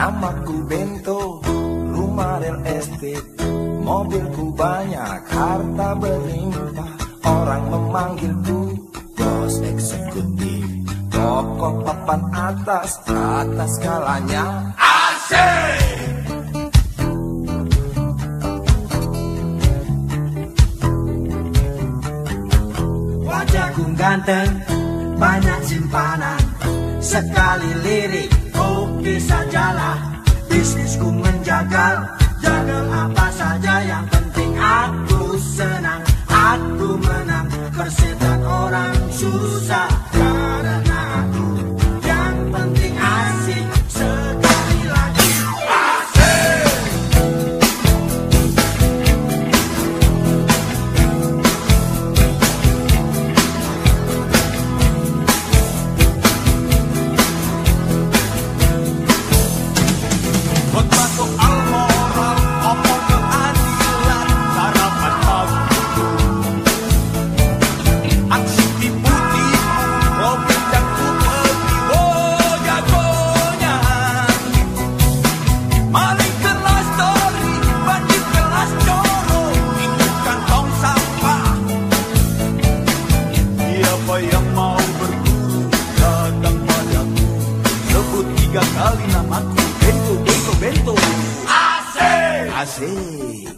Namaku Bento, rumah real estate, mobilku banyak, harta berlimpah. Orang memanggilku bos eksekutif, toko papan atas skalanya asik. Wajahku ganteng, banyak simpanan, sekali lirik, oke sajalah. Bisnisku menjagal, jagal apa saja, yang penting aku senang, aku menang. Persetan orang susah, karena aku yang penting asik. Sekali lagi asik. Khotbah soal moral, omong keadilan, harapan pagi. Aksi tipu-tipu, Robin dan Kupeti, oh jagonya. Maling kelas story, bandit kelas coro, itu kantong sampah. Siapa yang mau berburu, datang padaku. Sebut 3 kali namaku, Bento, Bento, Bento. Asik! Asik.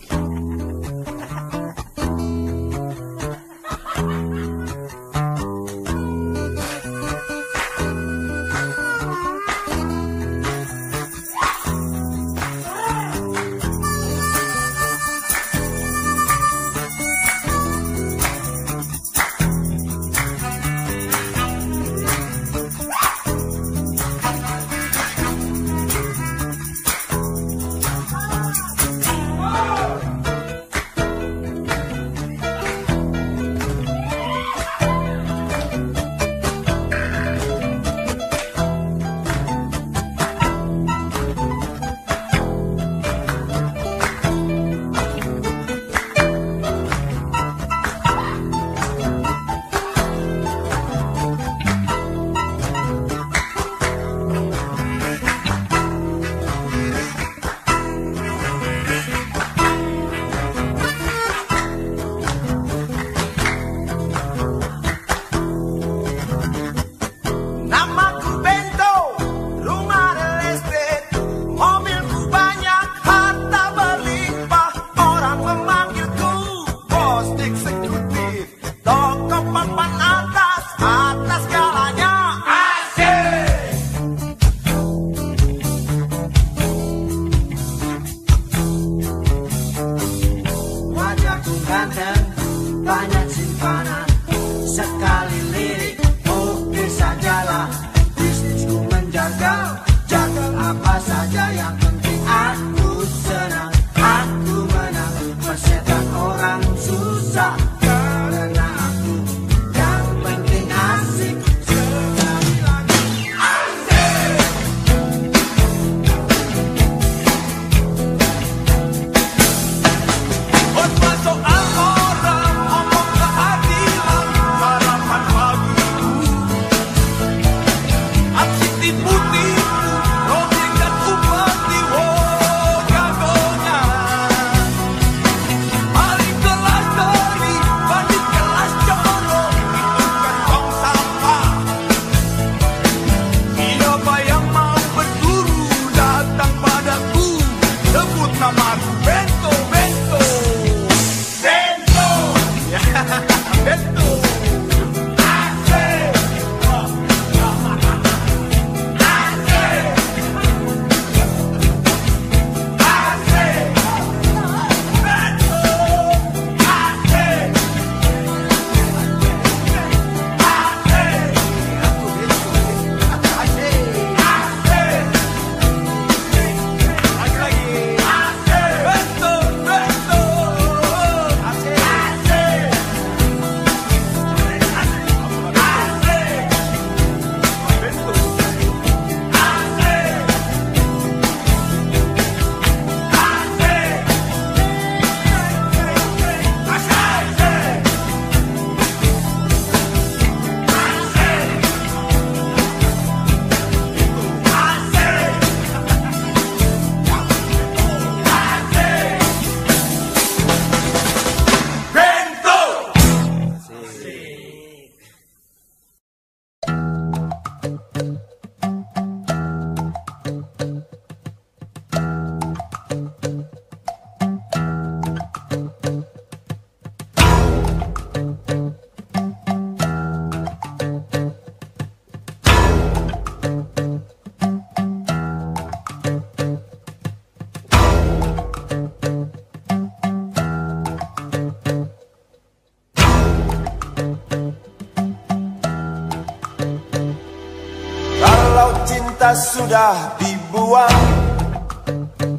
sudah dibuang.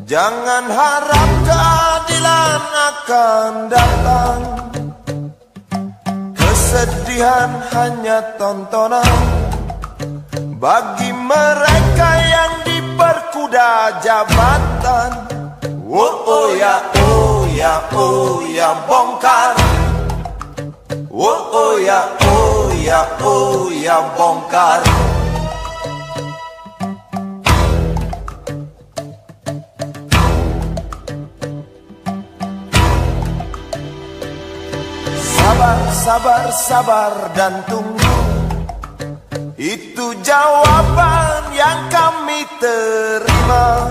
Jangan harap keadilan akan datang. Kesedihan hanya tontonan bagi mereka yang diperkuda jabatan. Oh ya, oh ya, oh ya, bongkar. Oh ya, oh ya, oh ya, bongkar. Sabar, sabar, sabar dan tunggu. Itu jawaban yang kami terima.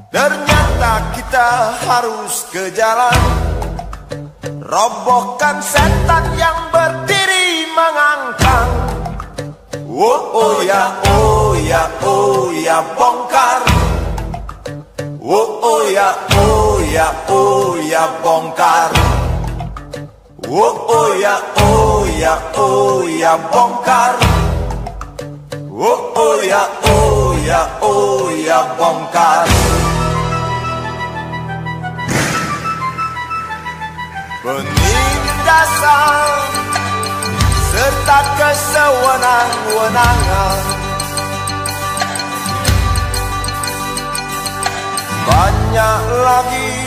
Ternyata kita harus ke jalan, robohkan setan yang berdiri mengangkang. Oh ya, oh ya, oh ya, bongkar. Oh ya, oh ya, oh ya, bongkar. Oh ya, oh ya, oh ya, bongkar. Oh ya, oh ya, oh ya, bongkar. Penindasan serta kesewenang-wenangan, banyak lagi,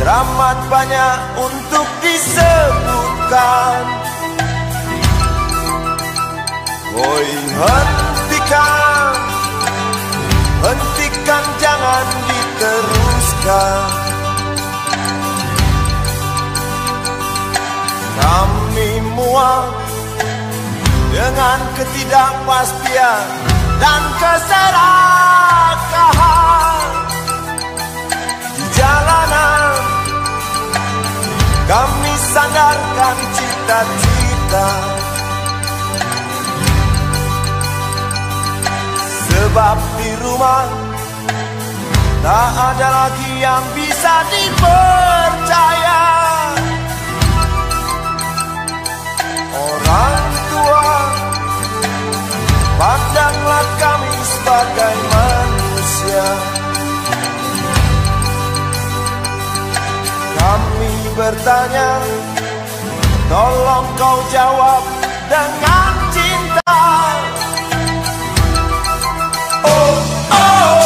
teramat banyak untuk disebutkan. Woi, hentikan, hentikan, jangan diteruskan. Kami muak dengan ketidakpastian dan keserakahan di jalanan. Kami sandarkan cita-cita, sebab di rumah tak ada lagi yang bisa dipercaya. Orang tua, pandanglah kami sebagai manusia. Kami bertanya, tolong kau jawab dengan cinta. Oh, oh.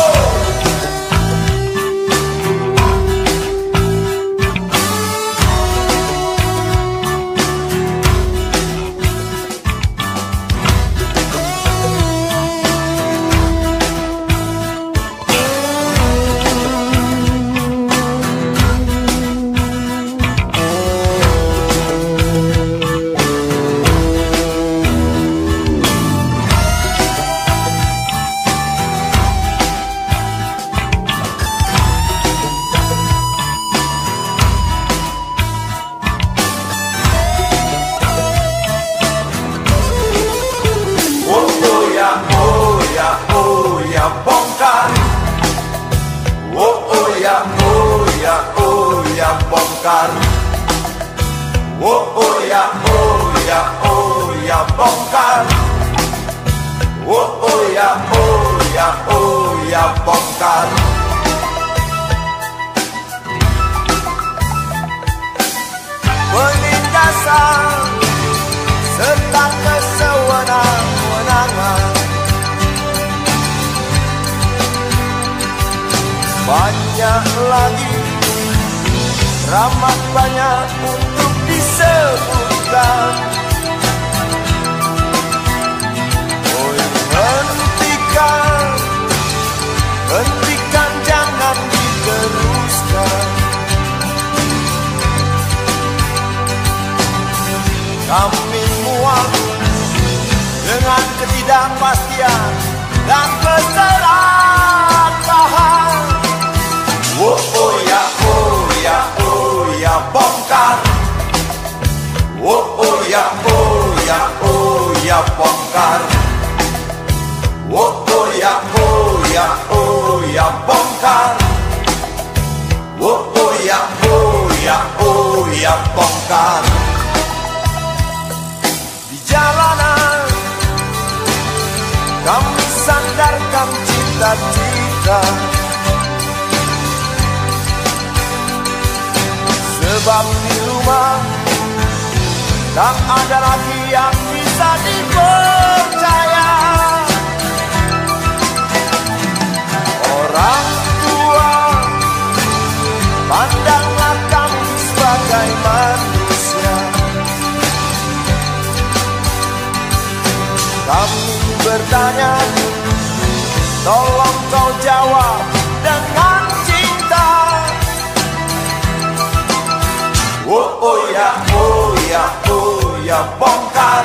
Bongkar. Oh ya, oh ya, oh ya, bongkar. Oh ya, oh ya, oh ya, bongkar. Penindasan serta kesewenang-wenangan, banyak lagi, teramat banyak untuk disebutkan. Oh, hentikan, hentikan, jangan diteruskan. Kami muak dengan ketidakpastian dan keserakahan. Oh ya, oh ya, oh ya, bongkar. Oh ya, oh ya, oh ya, bongkar. Oh ya, oh ya, oh ya, bongkar. Oh ya, oh ya, oh ya, bongkar. Di jalanan kami cita-cita. Sebab di rumah tak ada lagi yang bisa dipercaya. Orang tua, pandanglah kami sebagai manusia. Kami bertanya, tolong kau jawab dengan cinta. Oh ya, oh ya, oh ya, bongkar.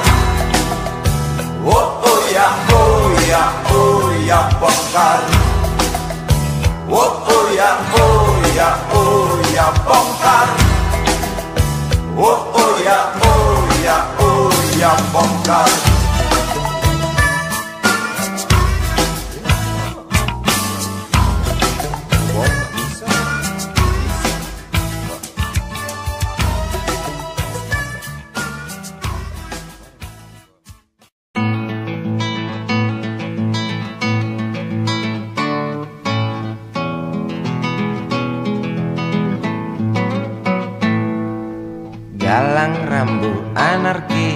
Oh ya, oh ya, oh ya, bongkar. Oh ya, oh ya, oh ya, bongkar. Oh ya, oh ya, oh ya, bongkar. Galang rambu anarki,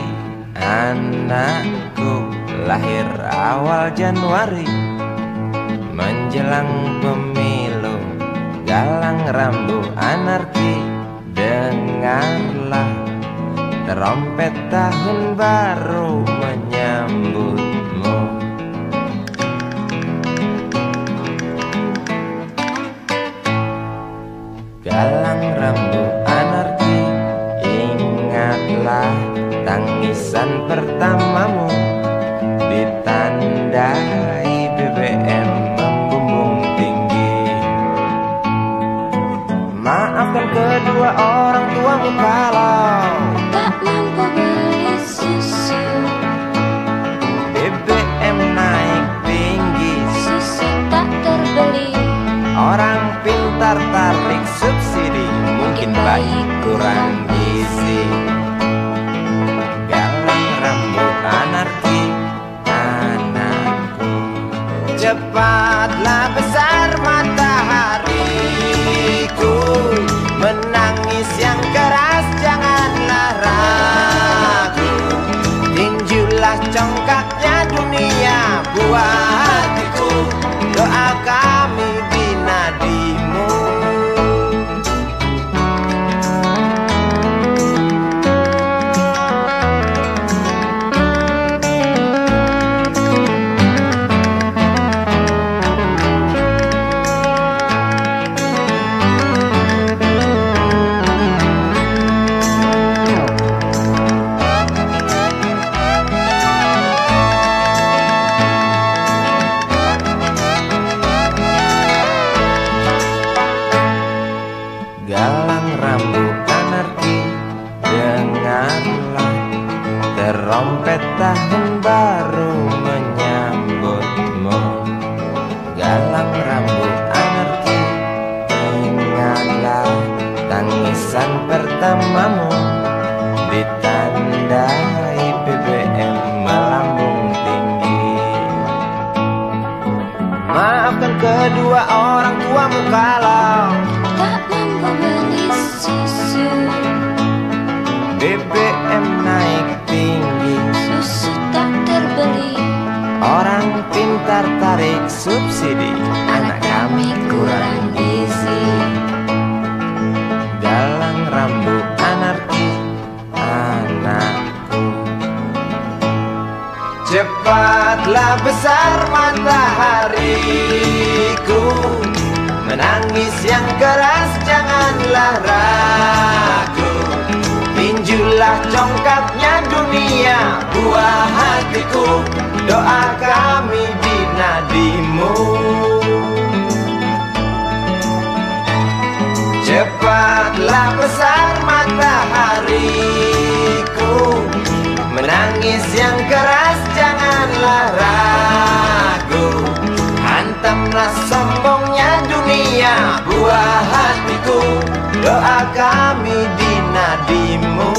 anakku lahir awal Januari menjelang pemilu. Galang rambu anarki, dengarlah trompet tahun baru menyambutmu. Galang rambu anarki, ingatlah tangisan pertamamu ditandai BBM membumbung tinggi. Maafkan kedua orang tuamu kalau tak mampu beli susu. BBM naik tinggi, Susu tak terbeli. orang pintar tarik subsidi, mungkin bayi kurang gizi. Galang rambut anarki, anakku, cepatlah besar matahariku. Menangis yang keras janganlah ragu, tinjulah congkaknya dunia buah hatiku. Doa kami di nadimu. Galang rambut anarki, dengarlah trompet tahun baru menyambutmu. Galang rambut anarki, ingatlah tangisan pertamamu ditandai BBM melambung tinggi. Maafkan kedua orang tuamu kalau Tak mampu beli susu. BBM naik tinggi, Susu tak terbeli. orang pintar tarik subsidi, anak kami kurang gizi. Galang rambut anarki, anakku, cepatlah besar matahariku. Menangis yang keras janganlah ragu, tinjulah congkaknya dunia buah hatiku. Doa kami di nadimu. Cepatlah besar matahariku, menangis yang keras janganlah ragu, hantamlah sombongnya dunia buah hatiku. Doa kami di nadimu.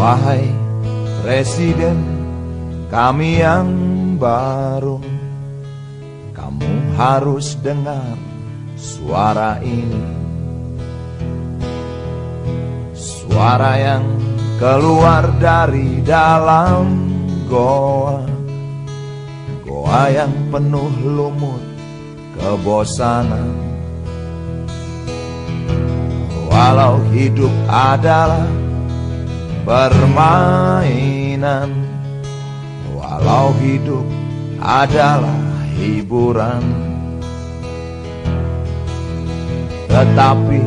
Wahai Presiden kami yang baru, kamu harus dengar suara ini. Suara yang keluar dari dalam goa, goa yang penuh lumut kebosanan. Walau hidup adalah permainan, walau hidup adalah hiburan, tetapi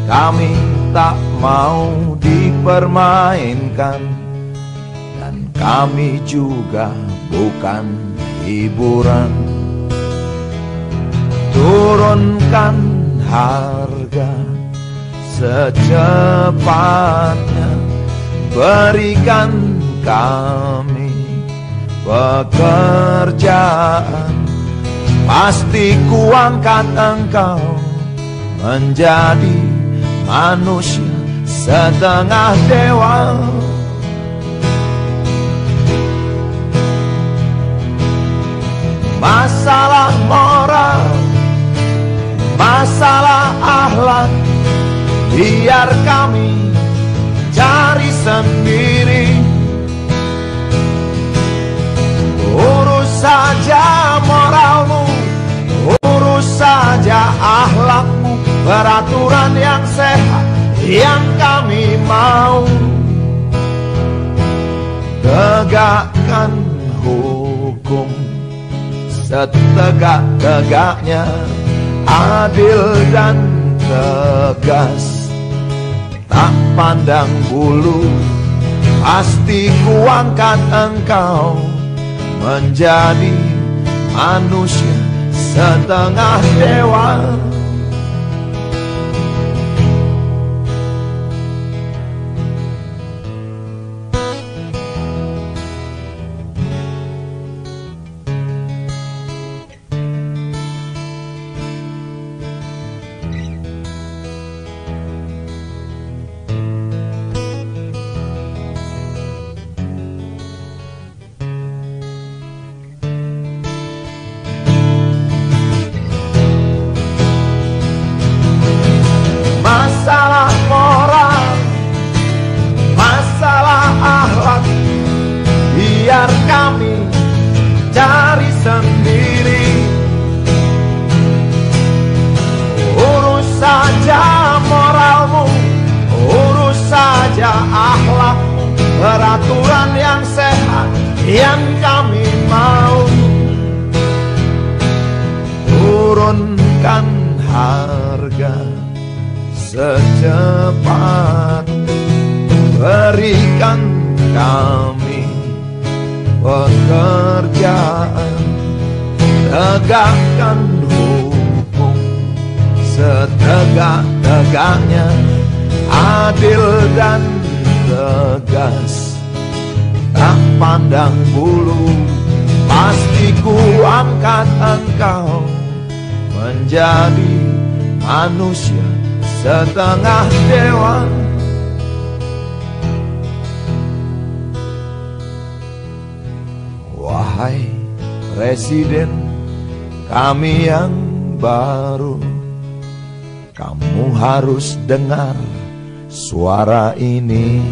kami tak mau dipermainkan, dan kami juga bukan hiburan. Turunkan harga secepatnya, berikan kami pekerjaan, pasti kuangkat engkau menjadi manusia setengah dewa. Masalah moral, masalah akhlak, biar kami cari sendiri. Urus saja moralmu, urus saja akhlakmu, peraturan yang sehat yang kami mau. Tegakkan hukum setegak-tegaknya, adil dan tegas, tak pandang bulu, pasti kuangkat engkau menjadi manusia setengah dewa. Peraturan yang sehat yang kami mau. Turunkan harga secepat, berikan kami pekerjaan, tegakkan hukum setegak-tegaknya, adil dan tegas, tak pandang bulu, pasti ku angkat engkau menjadi manusia setengah dewa. Wahai Presiden kami yang baru, kamu harus dengar suara ini.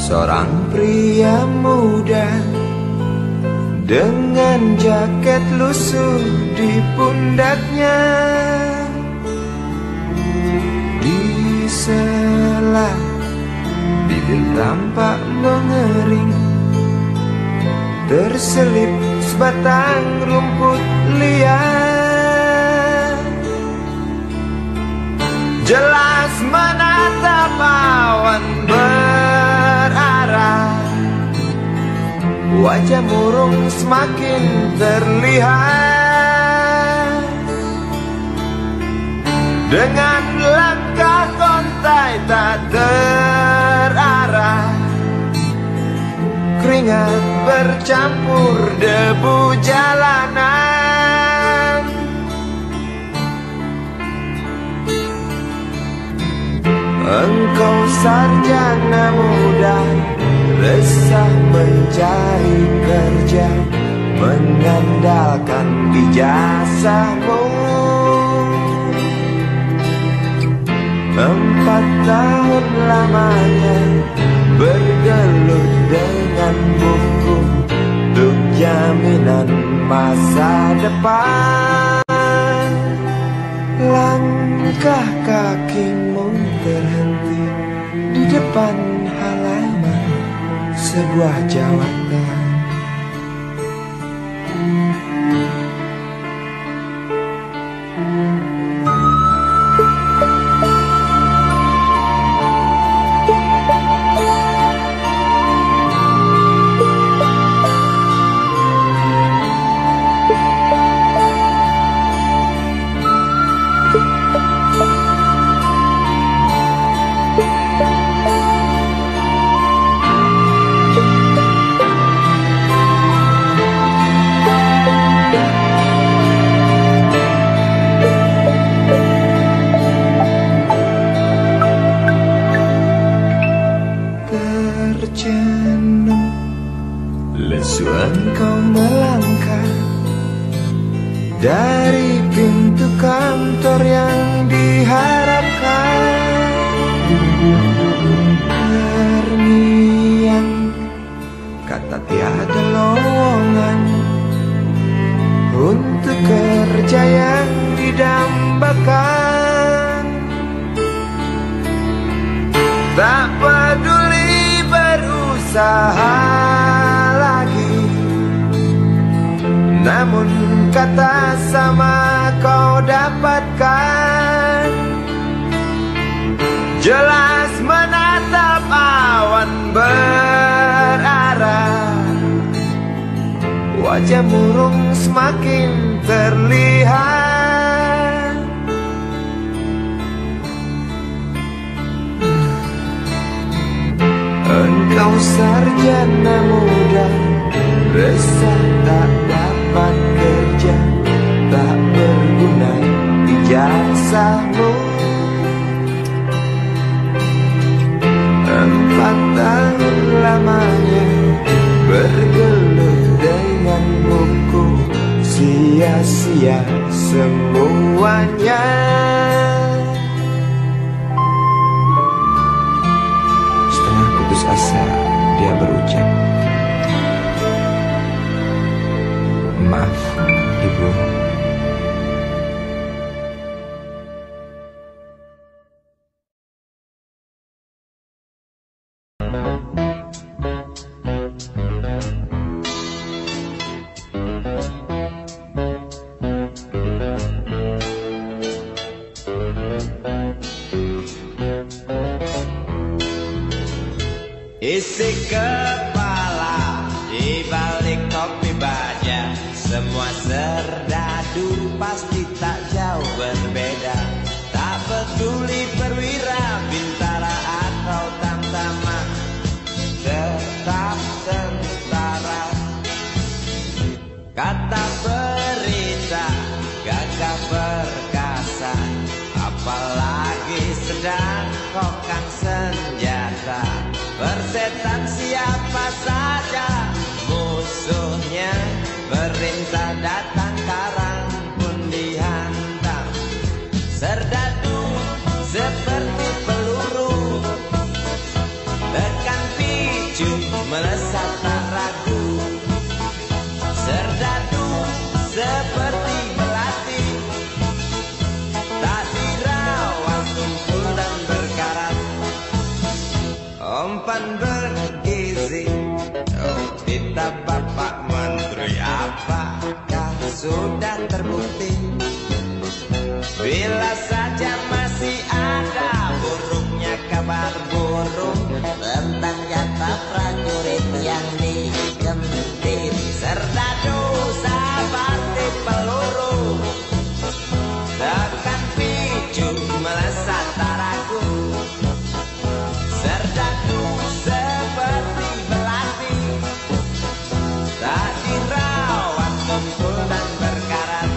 Seorang pria muda dengan jaket lusuh di pundaknya, di sela bibir tampak mengering, terselip sebatang rumput liar. Jelas menatap awan berarah, wajah murung semakin terlihat. Dengan langkah kontai tak terarah, keringat bercampur debu jalanan. Engkau sarjana muda, resah mencari kerja, mengandalkan ijazahmu. 4 tahun lamanya bergelut dengan buku untuk jaminan masa depan. Langkah kakimu terhenti di depan halaman sebuah jawatan. Lesu engkau melangkah dari pintu kantor yang diharapkan. Terniang kata tiada lowongan untuk kerja yang didambakan. Tak peduli berusaha lagi, namun kata sama kau dapatkan. Jelas menatap awan berarah, wajah murung semakin terlihat. Engkau sarjana muda, resah tak dapat kerja, tak berguna ijazahmu. 4 tahun lamanya bergelut dengan buku, sia-sia semuanya. Setengah putus asa dia berucap, "Maaf, Ibu." Isi kepala di balik kopi baja, semua serdadu pasti tak jauh berbeda. Tak peduli perwira, bintara atau tamtama, tetap tentara. Kata berita gagah perkasa, apalagi sedang kokang senjata. Persetan siapa saja musuh melesat tak ragu. Serdadu seperti melati, tak dirawat tumpul dan berkarat. Umpan bergizi, oh kita Bapak Menteri, apakah sudah terbukti? Bila saja masih ada buruknya kabar burung tentang jatah prajurit yang digentit. Serdadu seperti peluru, tekan picu melesat tak ragu. Serdadu seperti belati, tak dirawat tumpul dan berkarat.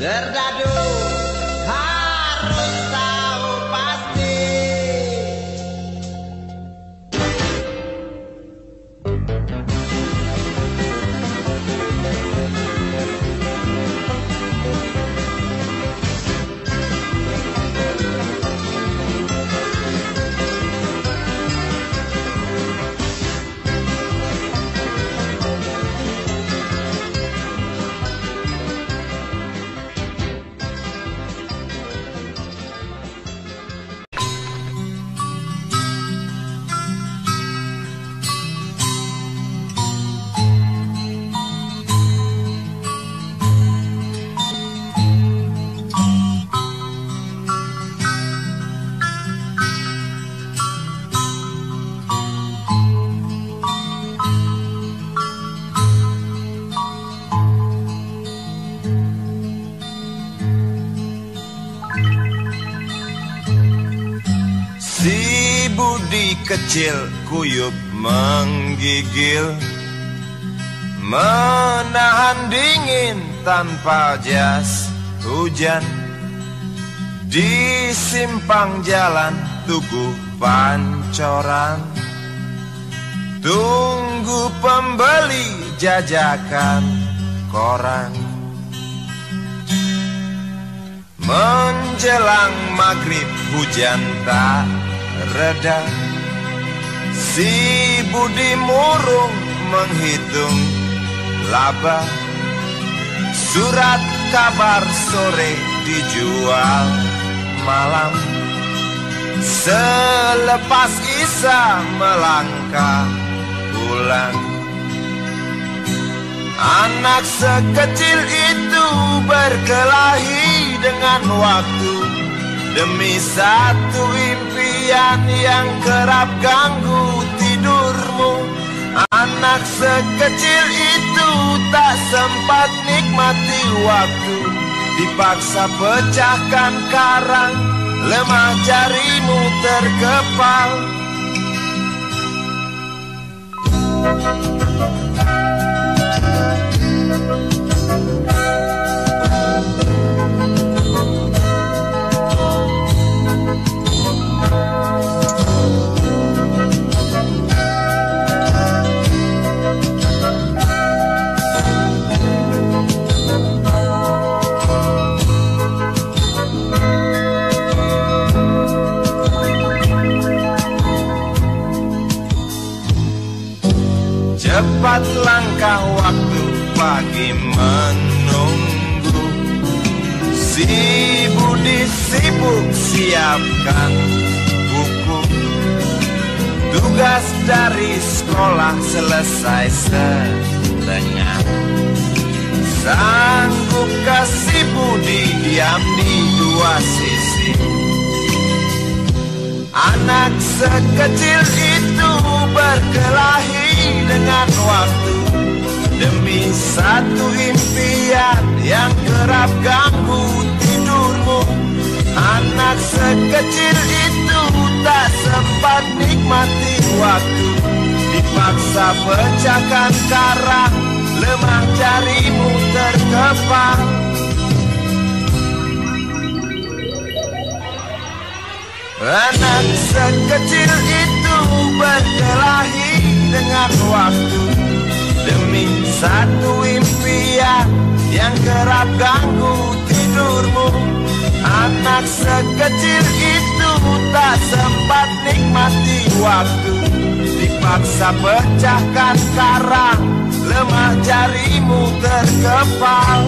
Serdadu harus tahu pasti. Si Budi kecil kuyup menggigil, menahan dingin tanpa jas hujan. Di simpang jalan Tugu Pancoran, tunggu pembeli jajakan koran. Menjelang maghrib hujan tak reda. Si Budi murung menghitung laba. Surat kabar sore dijual malam. Selepas Isa melangkah pulang, anak sekecil itu berkelahi dengan waktu demi satu impian yang kerap ganggu tidurmu. Anak sekecil itu tak sempat nikmati waktu, dipaksa pecahkan karang, lemah jarimu terkepal. Cepat langkah waktu, pagi menunggu. Si Budi sibuk siapkan buku. Tugas dari sekolah selesai setengah. Sanggupkah si Budi diam di dua sisi? Anak sekecil itu berkelahi dengan waktu demi satu impian yang kerap ganggu tidurmu. Anak sekecil itu tak sempat nikmati waktu, dipaksa pecahkan karang, lemah jarimu terkepal. Anak sekecil itu berkelahi dengan waktu demi satu impian yang kerap ganggu tidurmu. Anak sekecil itu tak sempat nikmati waktu, dipaksa pecahkan karang, lemah jarimu terkepal.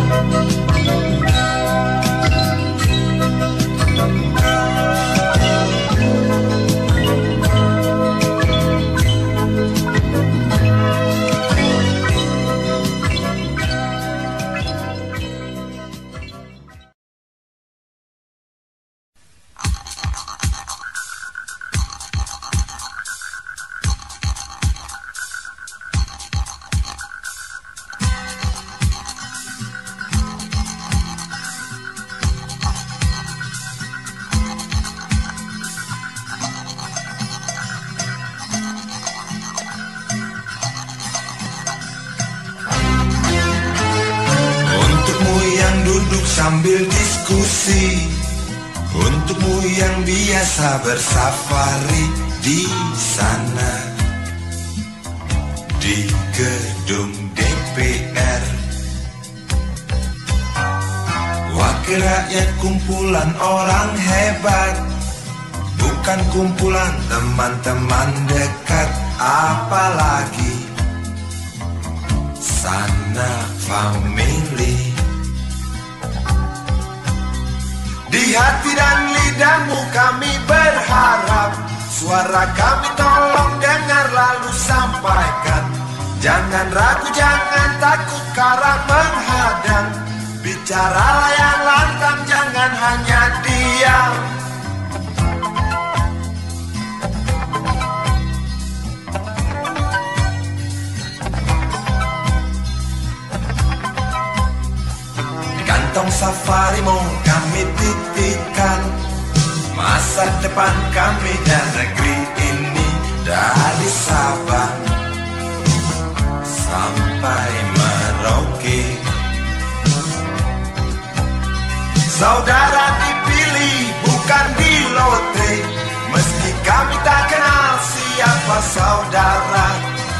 Sambil diskusi, untukmu yang biasa bersafari di sana, di gedung DPR. Wakil rakyat kumpulan orang hebat, bukan kumpulan teman-teman dekat, apalagi sanak famili. Di hati dan lidahmu kami berharap, suara kami tolong dengar lalu sampaikan. Jangan ragu, jangan takut karena menghadang. Bicaralah yang lantang, jangan hanya diam. Kantong safarimu kami titipkan, masa depan kami dan negeri ini dari Sabang sampai Merauke. Saudara dipilih bukan di lotre, meski kami tak kenal siapa saudara.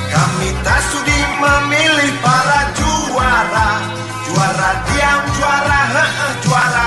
Kami tak sudi memilih para juara. Juara diam, juara juara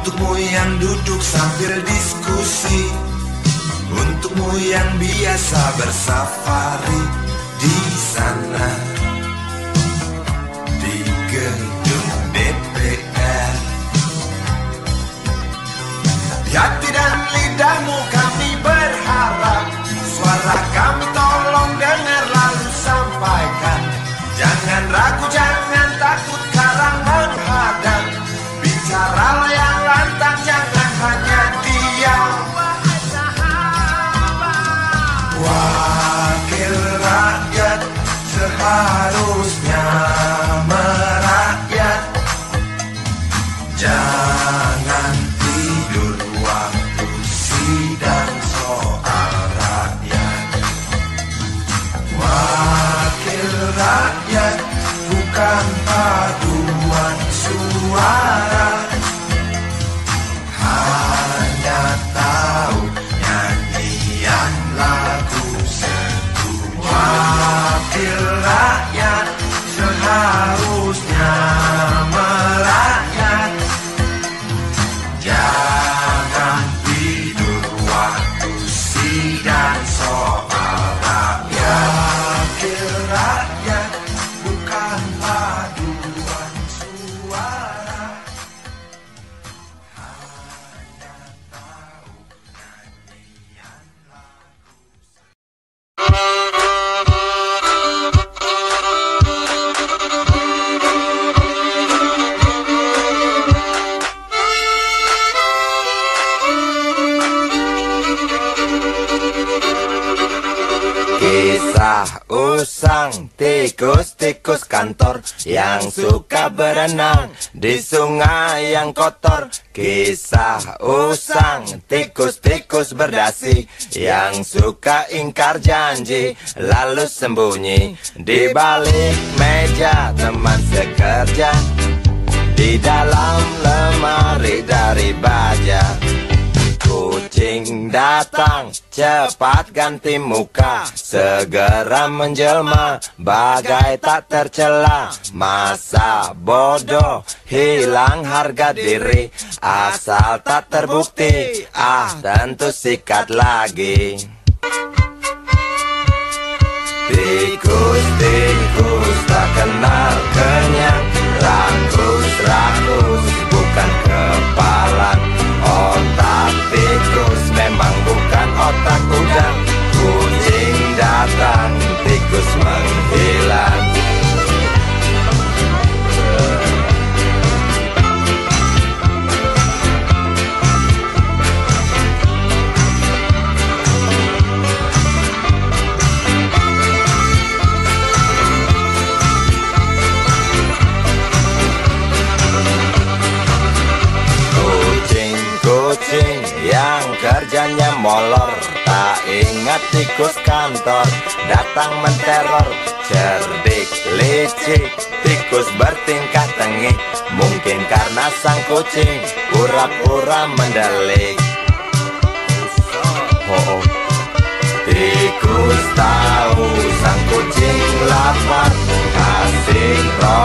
Untukmu yang duduk sambil diskusi, untukmu yang biasa bersafari di sana, di gedung DPR. Di hati dan lidahmu kami berharap, suara kami tolong dengar lalu sampaikan. Jangan ragu, jangan takut karang menghadang. Bicaralah yang lantang, jangan hanya diam. Wakil rakyat seharusnya merakyat. Jangan tidur waktu sidang soal rakyat. Wakil rakyat bukan paduan suara, hanya tahu nyanyian lagu setuju. Wakil rakyat seharusnya merakyat. Jangan tidur waktu sidang soal rakyat. Wakil rakyat bukan paduan suara, hanya tahu nyanyian lagu. Kisah usang tikus-tikus kantor yang suka berenang di sungai yang kotor. Kisah usang tikus-tikus berdasi yang suka ingkar janji lalu sembunyi di balik meja teman sekerja, di dalam lemari dari baja. Kucing datang, cepat ganti muka, segera menjelma, bagai tak tercela. Masa bodoh, hilang harga diri, asal tak terbukti, tentu sikat lagi. Tikus-tikus tak kenal kenyang, rakus-rakus bukan kepalan. Otak tikus memang bukan otak udang. Kucing datang, tikus menghilang. Kucing yang kerjanya molor, tak ingat tikus kantor datang menteror. Cerdik licik, tikus bertingkah tengik, mungkin karena sang kucing pura-pura mendelik. Tikus tahu sang kucing lapar, kasih roti